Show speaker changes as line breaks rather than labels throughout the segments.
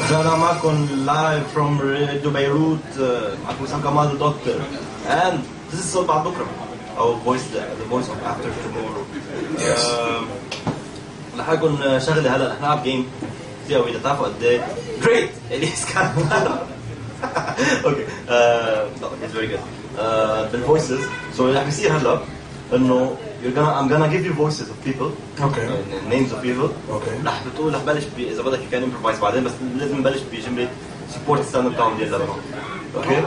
رجعنا معكم live from beirut. معكم وسام كمال الدكتور. And this is صوت بعد بكرة. أو the voice of after tomorrow.
Yes.
لحقكم شغلة هلا رح نلعب جيم. زي إذا تعرفوا قد إيه. Great. Elie Iskandar. Okay. It's very good. بالvoices. So اللي رح بيصير هلا إنه I'm gonna give you voices of people.
Okay.
Names of people.
Okay.
رح بلش إذا بدك كان improvise بعدين بس لازم نبلش بجملة support stand up comedy لبنان. اوكي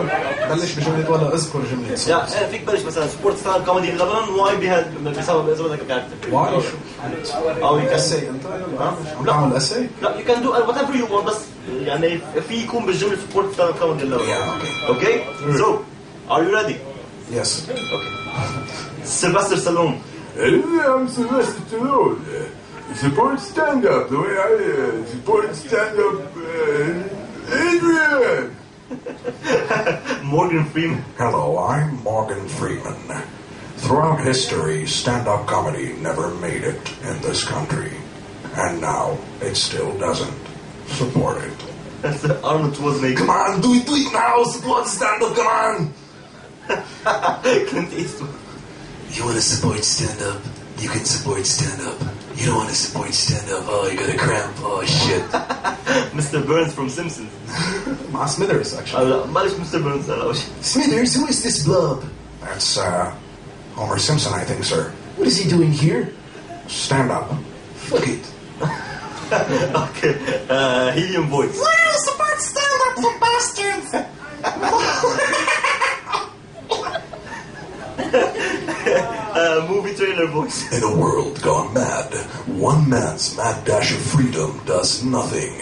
بلش بجملة ولا اذكر جملة
يا فيك بلش مثلا سبورت ستاند كوميدي لبنان واي بسبب اذا بدك كاركتر
واي
او يو
اساي انت عم تعمل اساي
لا يو كان دو وات ايفر يو وانت بس يعني في يكون بالجمله سبورت ستاند كوميدي لبنان اوكي سو ار يو ريدي
يس
اوكي سيلفستر سالون
I'm Sylvester Stallone. Support stand-up the way I support stand-up Adrian!
Morgan Freeman.
Hello, I'm Morgan Freeman. Throughout history, stand-up comedy never made it in this country. And now, it still doesn't. Support it.
That's Arnold Schwarzenegger.
Come on, do it now! Support stand-up, come on!
Clint Eastwood.
You want to support stand-up? You can support stand-up. You don't want to support stand-up? Oh, you got a cramp. Oh, shit.
Mr. Burns from Simpsons.
Smithers, actually.
بلش Mr. Burns.
Smithers, who is this blob?
That's, Homer Simpson, I think, sir.
What is he doing here?
Stand up.
Fuck it.
Okay, helium voice.
Why do you support stand-up, you bastards?
Movie trailer voice.
In a world gone mad, one man's mad dash of freedom does nothing.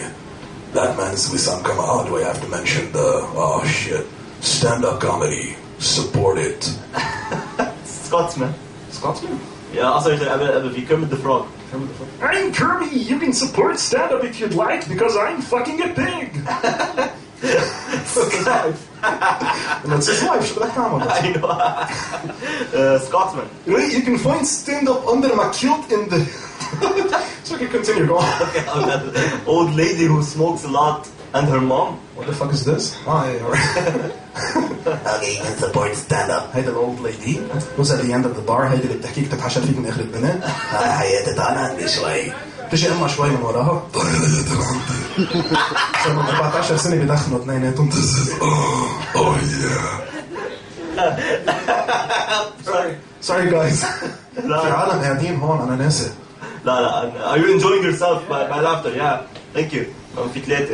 That man's Wissam Kamah. Do I have to mention the, oh shit, stand-up comedy? Support it.
Scotsman.
Scotsman?
Yeah, also قبل في Kermit the Frog.
I'm Kirby. You can support stand-up if you'd like because I'm fucking a pig.
That's his life. شو بدك تعمل؟
I know. Scotsman.
You can find stand-up under my kilt in the... So I can continue, go on.
Okay, that old lady who smokes a lot and her mom.
What the fuck is this? Oh, yeah, alright.
Okay, you can support stand-up.
هيدا الاولد ليدي who's at the end of the bar. هيدي اللي بتحكيك تتحشر فيك من اخر الدنيا.
حياتي تعال عندي شوي.
بتجي امها شوي من وراها. صار من 14 سنة بدخنوا اثنيناتهم.
Oh yeah.
Sorry guys. في عالم قاعدين هون أنا ناسي.
لا are you enjoying yourself by laughter? Yeah, thank you. في ثلاثة.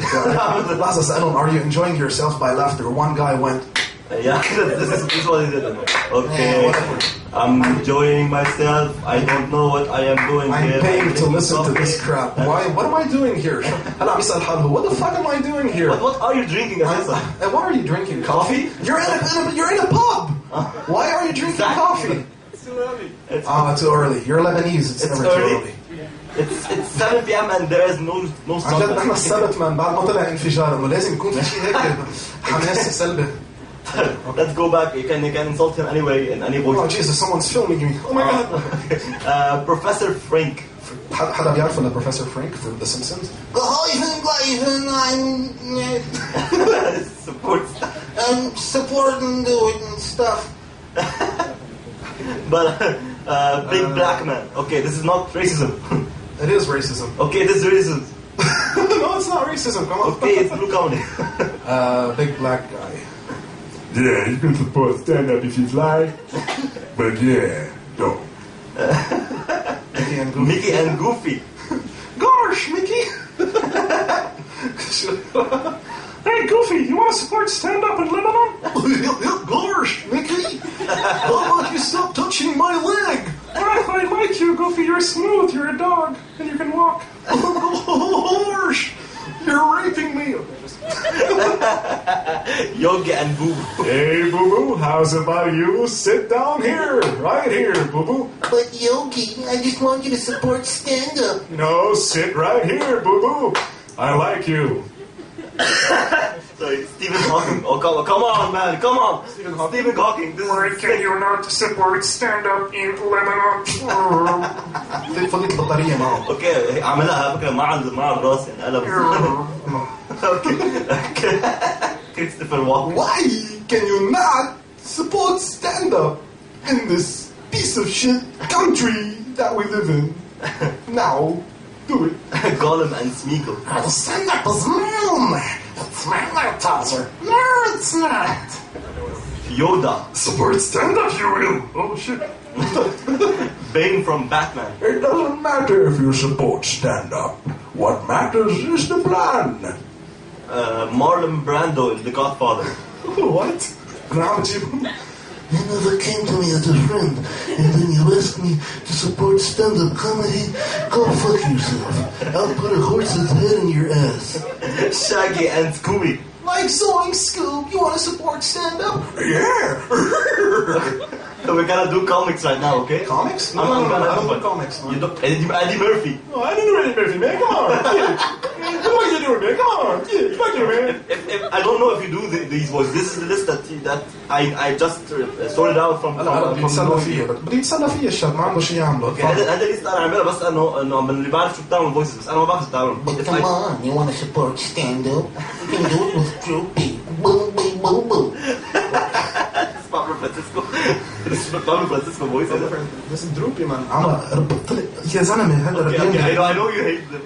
لحظة سألهم are you enjoying yourself by laughter? One guy went.
Yeah, this is what he did. Okay, I'm enjoying myself. I don't know what I am doing here.
I'm paying to listen to this crap. Why? What am I doing here? هلا عم يسأل حاله what the fuck am I doing here?
What are you drinking?
And what are you drinking? Coffee? You're in a pub. Why are you drinking coffee?
It's too early.
Too early. You're Lebanese. It's never too early.
It's 7 p.m. and there is no
عن جد نحن السبت من بعد ما طلع انفجار انه لازم يكون في شيء هيك حماس سلبي.
Let's go back. You can insult him anyway in any voice.
Oh Jesus, someone's filming me. Oh my God.
Professor Frank.
حدا بيعرف ولا Professor Frank from The Simpsons?
I'm supporting doing stuff.
But big black man. Okay, this is not racism.
It is racism.
Okay, this is racism.
No, it's not racism. Come on.
Okay, it's blue comedy.
Big black guy.
Yeah, you can support stand-up if you'd like. But yeah, don't.
Mickey and Goofy. Gosh, Mickey!
Hey, Goofy, you want to support stand-up in Lebanon?
Gosh, Mickey! How about you stop touching my leg?
I like you, Goofy. You're smooth. You're a dog, and you can walk.
Gosh! You're raping me!
Yogi and Boo Boo.
Hey, Boo Boo, how's about you? Sit down here, right here, Boo Boo.
But Yogi, I just want you to support stand-up.
No, sit right here, Boo Boo. I like you.
Sorry, Stephen Hawking. Oh, come on, man. Come on. Stephen Hawking.
Why can you not support stand-up in Lebanon?
فضيت بطارية معه.
Okay, عملها فكرة مع الراس يعني قلب. Christopher Walken.
Why can you not support stand-up in this piece of shit country that we live in? Now, do it.
Gollum and Smeagol.
Stand-up is my It's my appetizer. No, it's not.
Yoda.
Support stand-up, you will. Oh, shit.
Bane from Batman.
It doesn't matter if you support stand-up. What matters is the plan.
Marlon Brando in The Godfather.
What?
You never came to me as a friend, and then you asked me to support stand-up comedy? Go fuck yourself. I'll put a horse's head in your ass.
Shaggy and Scooby.
Like Zoing Scoob, you want to support stand-up? Yeah.
So we're gonna do comics right now, okay?
Comics? No,
I'm gonna
I don't
do
do comics.
You don't, Eddie Murphy.
No, I didn't do Eddie Murphy, man. Come on. What are you doing, man? Come on. Fuck you, man.
If, I don't know if you do these voices. This is the list that I just sorted out from.
لا بيتسلى فيها بده يتسلى فيها الشاب ما عنده شيء يعمله.
هذا الليست انا عاملها بس انه من اللي بعرف شو بتعمل فويسز بس انا ما بعرف شو بتعمل.
But come on, you want to support stand-up? You can do it with Droopy. Boom, boom, boom, boom.
Pablo Francisco voice.
This is Droopy, man. ربطت لي يا زلمه هذا
I know you hate them.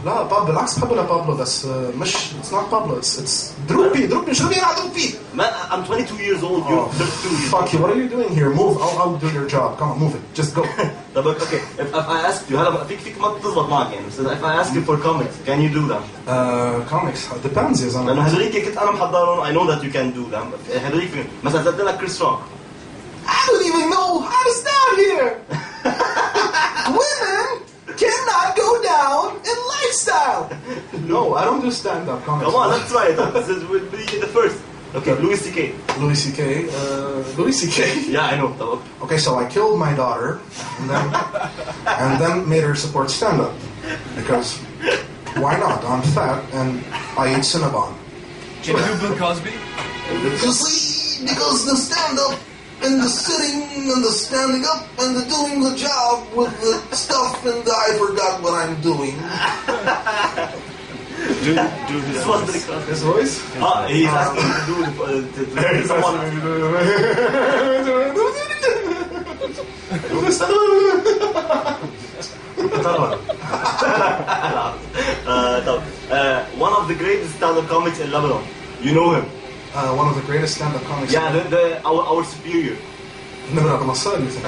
لا بابلو بالعكس بحبه لبابلو بس مش it's not Pablo it's Droopy شو بيلعب Droopy
Man, I'm 22 years old. You're 32 years old.
Fuck you, what are you doing here? Move, I'll do your job. Come on, move it. Just go.
طب okay, if I ask you هلا فيك ما تزبط معك يعني. So if I ask you for comics, can you do them?
Comics depends يا زلمه.
لأنه هذوليك كنت أنا محضرهم. I know that you can do them. هذوليك مثلا زدت لك كريس روك.
I don't even know how to start here. Women cannot go down in lifestyle. No, I don't do stand-up comics.
Come on, let's try it. This will be the first. Okay, Louis C.K.
Louis C.K. Louis C.K.
Yeah, I know.
Okay, so I killed my daughter and then made her support stand-up because why not? I'm fat and I eat Cinnabon.
Can you do Bill Cosby?
You see, because the stand-up and the sitting and the standing up and the doing the job with the stuff and I forgot what I'm doing.
Do his voice.
His voice?
He's asking me to do to someone. One of the greatest stand-up comics in Lebanon. You know him?
One of the greatest stand-up comics.
Yeah, our superior.
Nimr Abu Nassar, you think?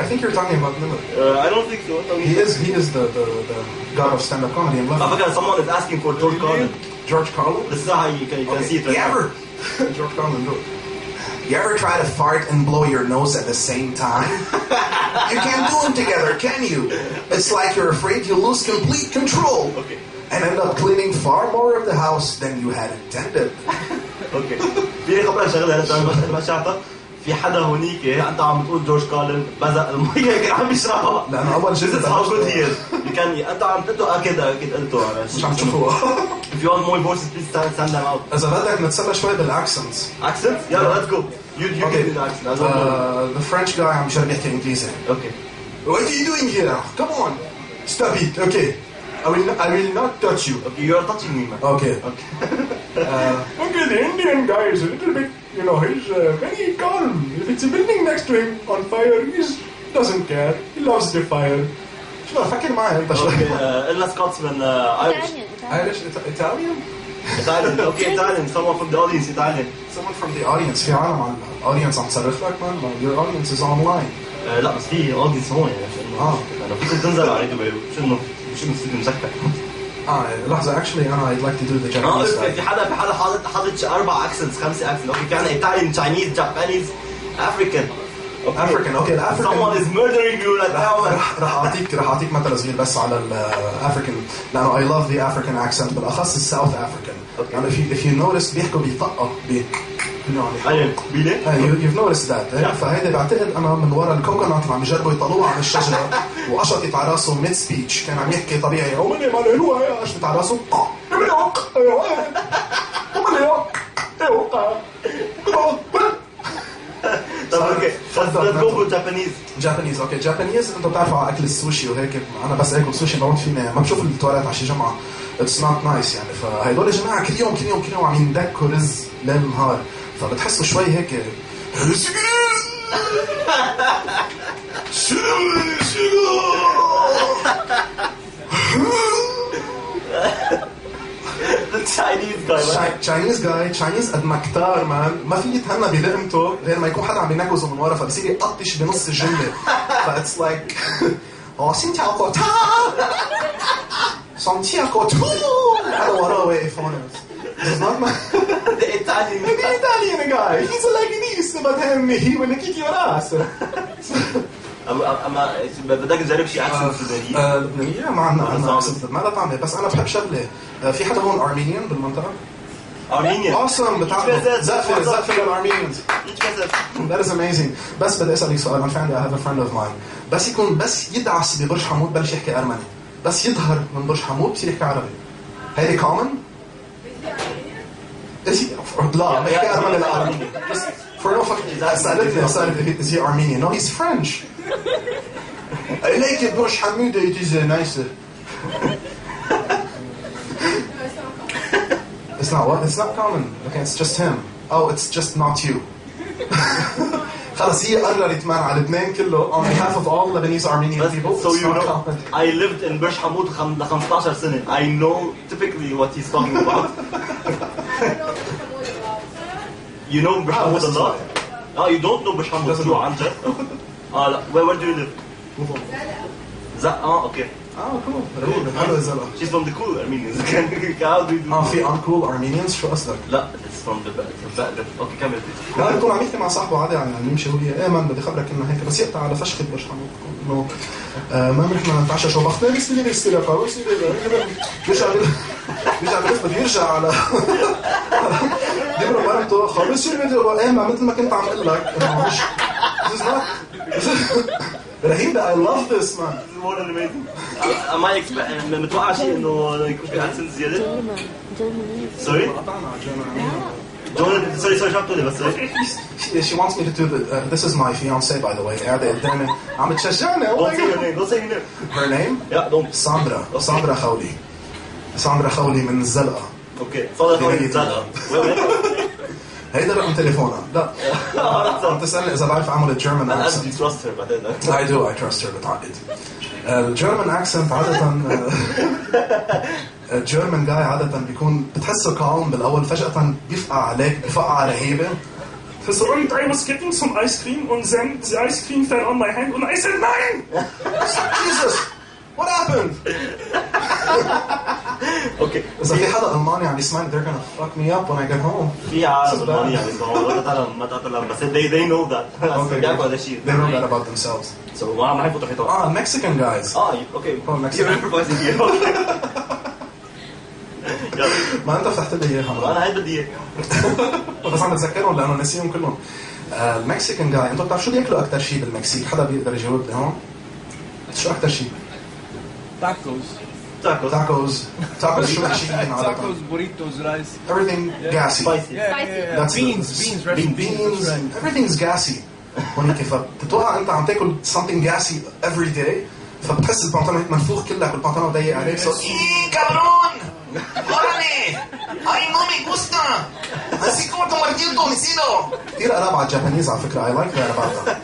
I think you're talking about Nimr.
I don't think so.
He is the god of stand-up comedy in Lebanon.
I forgot someone is asking for George Carlin.
George Carlin?
This is how you can see it right now.
George Carlin, do it.
You ever try to fart and blow your nose at the same time? You can't do them together, can you? It's like you're afraid you'll lose complete control.
Okay.
And end up cleaning far more of the house than you had intended.
اوكي في خبر شغله انا ما شايفها في حدا هونيك انت عم بتقول جورج كارلين بزق الميه كان عم يشربها
لانه اول شيء
how good he is. انت عم تقولوا اكيد قلتوا
مش عم تشوفوها.
If you want more voices please send them out.
اذا بدك نتسلى شوي بالاكسنتس.
Accents? يلا let's go. You
okay.
do the accent.
The French guy عم يشرب يحكي انجليزي.
Okay.
What are you doing here? Come on. Stop it. Okay. I will not touch you.
Okay, you are touching me, man.
Okay.
Okay, the Indian guy is a little bit, he's very calm. If it's a building next to him on fire, he doesn't care. He loves the fire.
شو فكر معي انت شو.
إلا Scotsman, Irish.
Italian?
Italian. Okay, Italian. Someone from the audience, Italian.
Someone from the audience. في عالم على audience عم تصرخ لك man. Your audience is online.
لا بس في audience هون يعني. لو فيك تنزل على راديو شو الاستوديو مسكر.
لحظة actually أنا I'd like to do the Japanese.
في حدا حاطط 4 accents 5 accents. اوكي كان Italian, Chinese, Japanese, African.
African. Okay, the African.
Someone is murdering you right now.
راح أعطيك مثل صغير بس على African. لأنه I love the African accent بالأخص South African. يعني if you notice بيحكوا بيطقوا you've noticed that. فهيدا بعتقد أنا من وراء الكوكونات اللي عم يجربوا يطلعوها عن الشجرة وقشطت على راسه mid speech كان عم يحكي طبيعي قشطت على راسه
طب اوكي let's go for Japanese.
Japanese انتوا بتعرفوا على اكل السوشي وهيك انا بس اكل سوشي بموت فيني ما بشوف التواليت على شي جمعه
it's not nice يعني. فهيدول الجماعة كل يوم عم يندكوا رز ليل نهار، فبتحسوا شوي هيك Chinese قد ما كتار مان ما في يتهنى بلقمته غير ما يكون حدا عم ينكزه من ورا، فبصير يقطش بنص الجملة. فإتس لايك سنتياكو تا سنتياكو تو هذا وراه واقف هون.
The
Italian guy. He's a Lebanese, but he will kick your ass.
اما بدك تجرب شيء اكسنت سودانية؟
لبنانية ما عندنا اكسنت، ما لها طعمة. بس انا بحب شغله، في حدا هون ارمينيان بالمنطقة؟
ارمينيا
awesome. بتعرفوا زقفة للارمينيانز. That is amazing. بس بدي اسالك سؤال. I have a friend of mine. بس يدعس ببرج حمود بلش يحكي ارمني، بس يظهر من برج حمود بصير يحكي عربي. هيدي common؟ لا ما يحكي ارمني العربي. For no fucking سألتني is he Armenian? No, he's French. I like it, Bush Hamouda, it is nicer. It's not what? It's not common. Okay, it's just him. Oh, it's just not you. خلاص هي قررت مان على لبنان كله on behalf of all Lebanese Armenian people.
So you know, I lived in برج حمود ل 15 سنة. I know typically what he's talking about. You know برج حمود a lot? Oh, you don't know برج حمود شو عن جد؟ لا. Where do you live? زق. Okay.
cool. حلو الزلمة.
She's from the cool Armenians. How do you do?
في uncool Armenians شو قصدك؟
لا, it's from the back. Okay, كمل.
لا بكون عم يحكي مع صاحبه عادي يعني نمشي وهي مان بدي خبرك انه هيك بس يقطع على فشخة برج حمود انه ما نحن نتعشى شو بختار يصير يرجع على دبر مرته خلص شو بدي ما مثل ما كنت عم اقول لك انه مش رهيب. I love this man.
This is more than amazing. ما متوقع شيء انه يكون في accent زيادة. Sorry. Sorry شو بتقولي بس.
She wants me to do the. This is my fiance, by the way. قاعدة قدامي عم تشجعني.
Don't say your name. Don't say your name.
Her name?
Yeah, don't.
Sandra خولي. ساندرا خولي من الزلقة.
Okay. Sandra خولي من الزلقة.
هيدا رقم تليفونها. لا. عم تسألني إذا بعرف أعمل الجيرمان accent.
You trust her بعدين.
I trust her بتعقد. الجيرمان accent عادة الجيرمان جاي عادة بيكون بتحسه calm بالأول فجأة بيفقع عليك بفقعة رهيبة.
And I was getting some ice cream and then the ice cream fell on my hand and I said nein!
Jesus! What happened?
Okay.
إذا في حدا ألماني عم يسمعني they're gonna fuck me up when I get home.
في عالم ألماني عم يسمعوا ما تعتلم بس they know that. بيعرفوا هذا الشيء.
They know that about themselves.
So ما حيفوتوا حيطوا.
Mexican guys.
Okay.
Mexican.
You're improvising here.
ما أنت فتحت لي إياها.
أنا هاي بدي إياه.
بس عم بتذكرهم لأنه نسيهم كلهم. المكسيكان جاي أنتوا بتعرفوا شو بياكلوا أكتر شيء بالمكسيك؟ حدا بيقدر يجاوب لي هون؟ شو أكتر شيء؟ Tacos, شو ماشيين عادة؟
Tacos, burritos, rice.
Everything gassy.
Spicy.
That's
Beans,
beans. Everything's gassy. هون كيف بتتوقع أنت عم تاكل something gassy every day فبتحس البنطلون منفوخ كلك والبنطلون ضيق عليك.
cabrón! ¡Órale! ¡Ay, no me gusta! Así como tomarte el domicilio.
كثير قراب على الجابانيز على فكرة. I like that about them.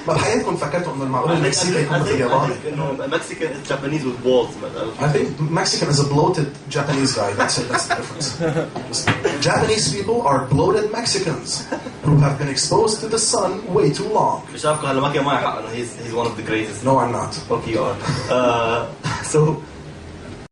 ما بحياتكم فكرتوا انه المعقول المكسيكي يكون مثل الياباني.
Mexican is Japanese with balls.
I think Mexican is a bloated Japanese guy. That's it. That's the difference. Japanese people are bloated Mexicans who have been exposed to the sun way too long.
مش عارف هلا ما كان معي حق انه he's one of the greatest.
No, I'm not.
Okay, you are. So